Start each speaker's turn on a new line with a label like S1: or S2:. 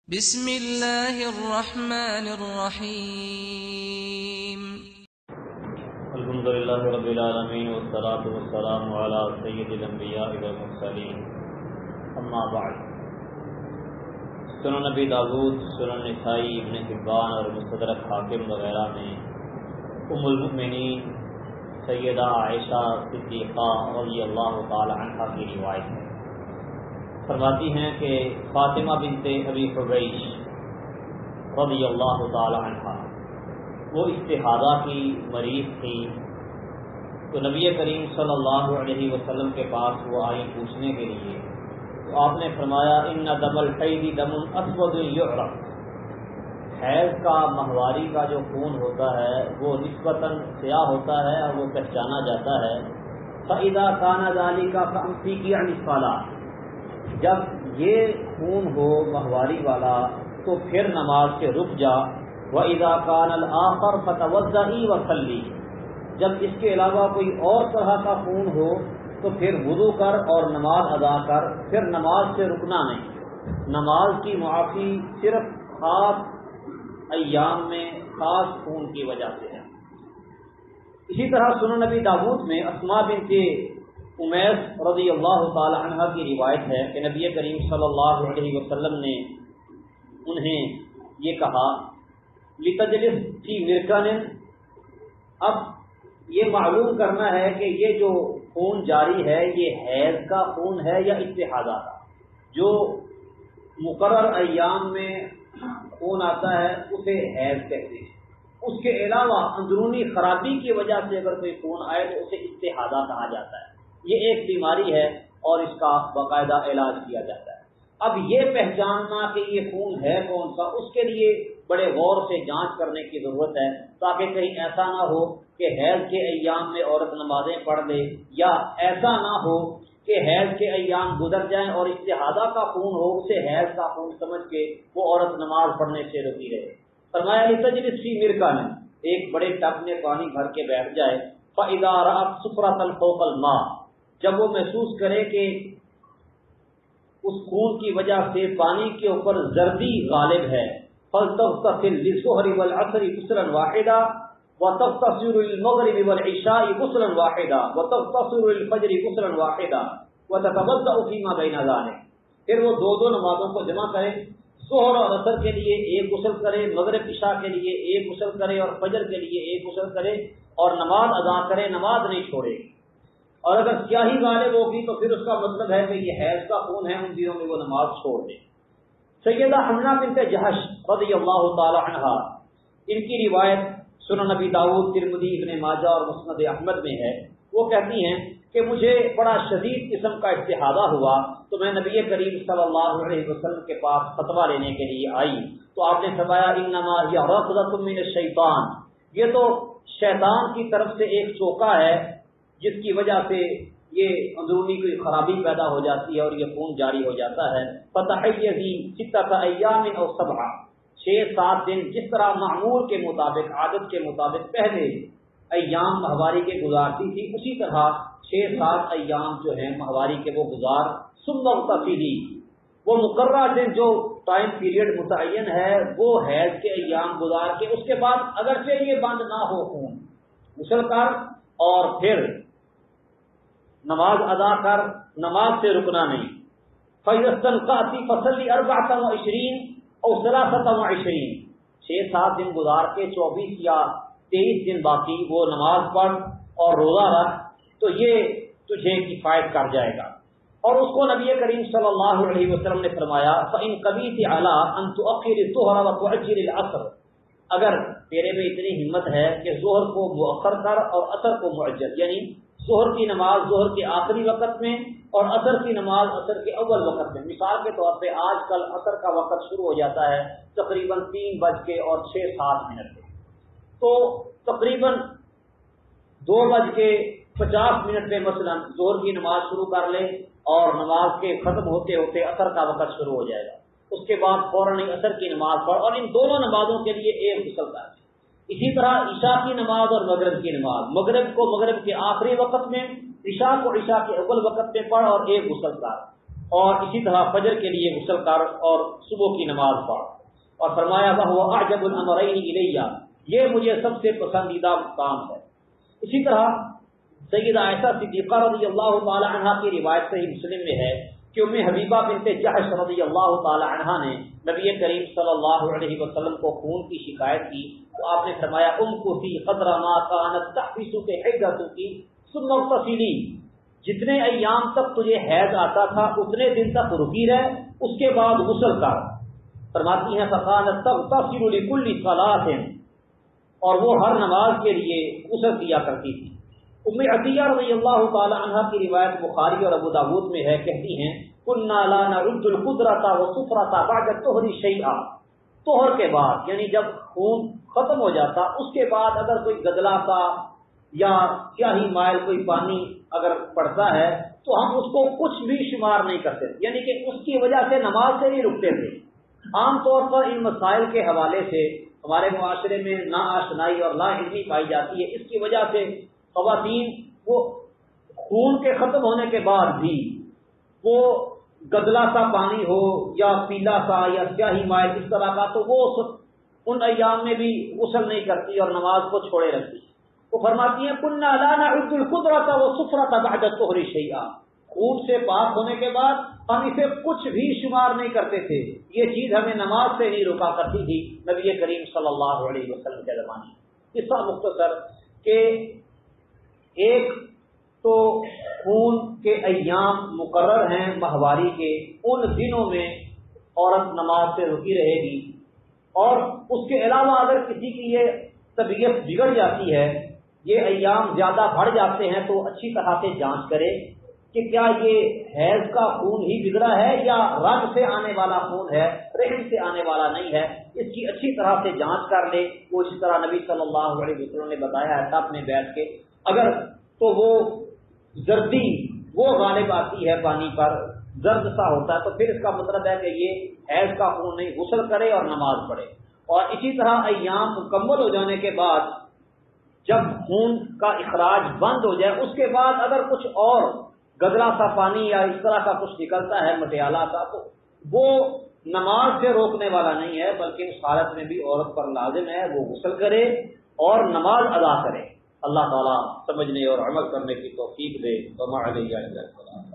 S1: بسم اللہ الرحمن الرحیم
S2: الحمدللہ رب العالمین والصلاة والسلام علی سید الانبیاء والمرسلین اما بعد۔ سنن نبی داود، سنن نسائی، ابن حبان اور مستدرک حاکم وغیرہ میں ام المؤمنین سیدہ عائشہ صدیقہ رضی اللہ تعالی عنہا کی روایت ہے۔ فرماتی ہیں کہ فاطمہ بنت ابی حبیش رضی اللہ تعالی عنہا وہ استحاضہ کی مریض تھی، تو نبی کریم صلی اللہ علیہ وسلم کے پاس وہ آئی پوچھنے کے لیے، تو آپ نے فرمایا ان دم الحید دم اسود یعرف، حیض کا ماہواری کا جو خون ہوتا ہے وہ نسبتاً سیاہ ہوتا ہے اور وہ پہچانا جاتا ہے۔ فَإِذَا كَانَ ذَلِكَ فَأَمْسِكِي عَنِ الصَّلَاةِ، جب یہ خون ہو ماہواری والا تو پھر نماز سے رک جا۔ وَإِذَا كَانَ الْآخَرُ فَتَوَضَّئِي وَصَلِّي، جب اس کے علاوہ کوئی اور طرح کا خون ہو تو پھر وضو کر اور نماز ادا کر، پھر نماز سے رکنا نہیں۔ نماز کی معافی صرف خاص ایام میں خاص خون کی وجہ سے ہے۔ اسی طرح سنن نبی داود میں اسماء بنت امیس رضی اللہ تعالی عنہ کی روایت ہے کہ نبی کریم صلی اللہ علیہ وسلم نے انہیں یہ کہا لتجلس فی مرکن، اب یہ معلوم کرنا ہے کہ یہ جو خون جاری ہے یہ حیض کا خون ہے یا استحاضہ کا۔ جو مقرر ایام میں خون آتا ہے اسے حیض کہتے ہیں، اس کے علاوہ اندرونی خرابی کی وجہ سے اگر کوئی خون آئے تو اسے استحاضہ کہا جاتا ہے۔ یہ ایک بیماری ہے اور اس کا باقاعدہ علاج کیا جاتا ہے۔ اب یہ پہچاننا کہ یہ خون ہے کون سا، اس کے لیے بڑے غور سے جانچ کرنے کی ضرورت ہے، تاکہ کہیں ایسا نہ ہو کہ حیض کے ایام میں عورت نمازیں پڑھ لے، یا ایسا نہ ہو کہ حیض کے ایام گزر جائیں اور استحاضہ کا خون ہو اسے حیض کا خون سمجھ کے وہ عورت نماز پڑھنے سے روکی رہے۔ فرمایا لتجلس فی مرکن، ایک بڑے ٹب میں پانی بھر کے بیٹھ جائے۔ فاذا رأت صفرة فوق الماء، جب وہ محسوس کرے کہ اس خون کی وجہ سے پانی کے اوپر زردی غالب ہے، فلتغتسل للظہر والعصر غسلا واحدا وتغتسل للمغرب والعشاء غسلا واحدا وتغتسل للفجر غسلا واحدا وتتوضأ فيما بين ذلك، پھر وہ دو نمازوں کو جمع کرے، ظہر اور عصر کے لیے ایک غسل کرے، مغرب عشاء کے لیے ایک غسل کرے اور فجر کے لیے ایک غسل کرے اور نماز ادا کرے، نماز نہیں چھوڑے۔ اور اگر سیاہی غالب ہوگی تو پھر اس کا مطلب ہے کہ یہ حیض کا خون ہے، ان دنوں میں وہ نماز چھوڑ دے۔ سیدہ حمنہ بنت جہش رضی اللہ تعالی عنہا، ان کی روایت سنن نبی داؤد، ترمذی، ابن ماجہ اور مسند احمد میں ہے۔ وہ کہتی ہیں کہ مجھے بڑا شدید قسم کا استحاضہ ہوا تو میں نبی کریم صلی اللہ علیہ وسلم کے پاس فتویٰ لینے کے لیے آئی، تو آپ نے فرمایا انما ہی رقدۃ من الشیطان، یہ تو شیطان کی طرف سے ایک چوکا ہے جس کی وجہ سے یہ اندرونی کوئی خرابی پیدا ہو جاتی ہے اور یہ خون جاری ہو جاتا ہے۔ فتحیضی ستۃ ایام او سبعہ، 6-7 دن جس طرح معمول کے مطابق، عادت کے مطابق پہلے ایام ماہواری کے گزارتی تھی، اسی طرح 6-7 ایام جو ہیں ماہواری کے وہ گزار۔ ثم اغتسلی، وہ مقررہ دن جو ٹائم پیریڈ متعین ہے وہ حیض کے ایام گزار کے اس کے بعد اگرچہ یہ بند نہ ہو خون، غسل کر اور پھر نماز ادا کر، نماز سے رکنا نہیں۔ فَإِذَا اسْتَنْقَعْتِ فَصَلِّ 24 أَوْ 23، 6-7 دن گزار کے 24 یا 23 دن باقی وہ نماز پڑھ اور روزہ رکھ، تو یہ تجھے کفایت کر جائے گا۔ اور اس کو نبی کریم صلی اللہ علیہ وسلم نے فرمایا فَإِنْ قَوِيتِ عَلَىٰ أَنْ تُؤَخِّرِ الظُّهْرَ وَتُعَجِّلِ الْعَصْرَ، اگر تیرے میں اتنی ہمت ہے کہ ظہر کو مؤخر کر اور عصر کو معجل، یعنی ظہر کی نماز ظہر کے آخری وقت میں اور عصر کی نماز عصر کے اول وقت میں۔ مثال کے طور پہ آج کل عصر کا وقت شروع ہو جاتا ہے تقریباً 3:06 پہ، تو تقریباً 2:50 پہ مثلا ظہر کی نماز شروع کر لے اور نماز کے ختم ہوتے ہوتے عصر کا وقت شروع ہو جائے گا، اس کے بعد فوراً عصر کی نماز پڑھ اور ان دونوں نمازوں کے لیے ایک غسل کر۔ اسی طرح عشاء کی نماز اور مغرب کی نماز، مغرب کو مغرب کے آخری وقت میں، عشاء کو عشاء کے اول وقت میں پڑھ اور ایک غسل کر،
S3: اور اسی طرح فجر کے لیے غسل کر اور صبح کی نماز پڑھ. اور فرمایا وَهُوَ أَعْجَبُ الْأَمْرَيْنِ إِلَيَّ، یہ مجھے سب سے پسندیدہ کام ہے. اسی طرح سیدہ عائشہ صدیقہ رضی اللہ تعالی عنہا کی روایت صحیح مسلم میں ہے کہ ام حبیبہ بنت جحش رضی اللہ تعالی عنہا نے نبی کریم صلی اللہ علیہ وسلم کو خون کی شکایت کی تو آپ نے فرمایا امکثی قدر ما كانت تحبسك حیضتك ثم اغتسلی، جتنے ایام تک تجھے حیض آتا تھا اتنے دن تک رکی رہ، اس کے بعد غسل کر. فرماتی ہیں فقالت تغتسل لكل صلاة، اور وہ ہر نماز کے لیے غسل کیا کرتی تھی. ام عطیہ رضی اللہ تعالی عنہا کی روایت بخاری اور ابو داود میں ہے، کہتی ہیں كنا لا نعد القدرۃ والصفرۃ بعد الطہر شیئا، طہر کے بعد یعنی جب خون ختم ہو جاتا اس کے بعد اگر کوئی گدلا سا یا سیاہی مائل کوئی پانی اگر پڑتا ہے تو ہم اس کو کچھ بھی شمار نہیں کرتے، یعنی کہ اس کی وجہ سے نماز سے نہیں رکتے تھے. عام طور پر ان مسائل کے حوالے سے ہمارے معاشرے میں ناآشنائی اور لا علمی پائی جاتی ہے. اس کی وجہ سے خواتین وہ خون کے ختم ہونے کے بعد بھی وہ گدلا سا پانی ہو یا پیلا سا یا سیاہی مائل اس طرح کا تو وہ ان ایام میں بھی غسل نہیں کرتی اور نماز کو چھوڑے رکھتی. وہ فرماتی ہیں كنا لا نعد القدرۃ والصفرۃ بعد الطہر شیئا، خون سے پاک ہونے کے بعد ہم اسے کچھ بھی شمار نہیں کرتے تھے، یہ چیز ہمیں نماز سے نہیں روکا کرتی تھی نبی کریم صلی اللہ علیہ وسلم کے زمانے. قصہ مختصر کہ ایک تو خون کے ایام مقرر ہیں ماہواری کے، ان دنوں میں عورت نماز سے رکی رہے گی. اور اس کے علاوہ اگر کسی کی یہ طبیعت بگڑ جاتی ہے، یہ ایام زیادہ بڑھ جاتے ہیں تو اچھی طرح سے جانچ کرے کہ کیا یہ حیض کا خون ہی بگڑا ہے یا رگ سے آنے والا خون ہے، رحم سے آنے والا نہیں ہے. اس کی اچھی طرح سے جانچ کر لے. وہ اسی طرح نبی صلی اللہ علیہ وسلم نے بتایا ہے ساتھ میں بیٹھ کے اگر تو وہ زردی وہ غالب آتی ہے پانی پر، زرد سا ہوتا ہے تو پھر اس کا مطلب ہے کہ یہ حیض کا خون نہیں، غسل کرے اور نماز پڑھے. اور اسی طرح ایام مکمل ہو جانے کے بعد جب خون کا اخراج بند ہو جائے اس کے بعد اگر کچھ اور گدلا سا پانی یا اس طرح کا کچھ نکلتا ہے مٹیالہ کا تو وہ نماز سے روکنے والا نہیں ہے، بلکہ اس حالت میں بھی عورت پر لازم ہے وہ غسل کرے اور نماز ادا کرے. اللہ تعالیٰ سمجھنے اور عمل کرنے کی توفیق دے. وما علیہ الا البلاغ.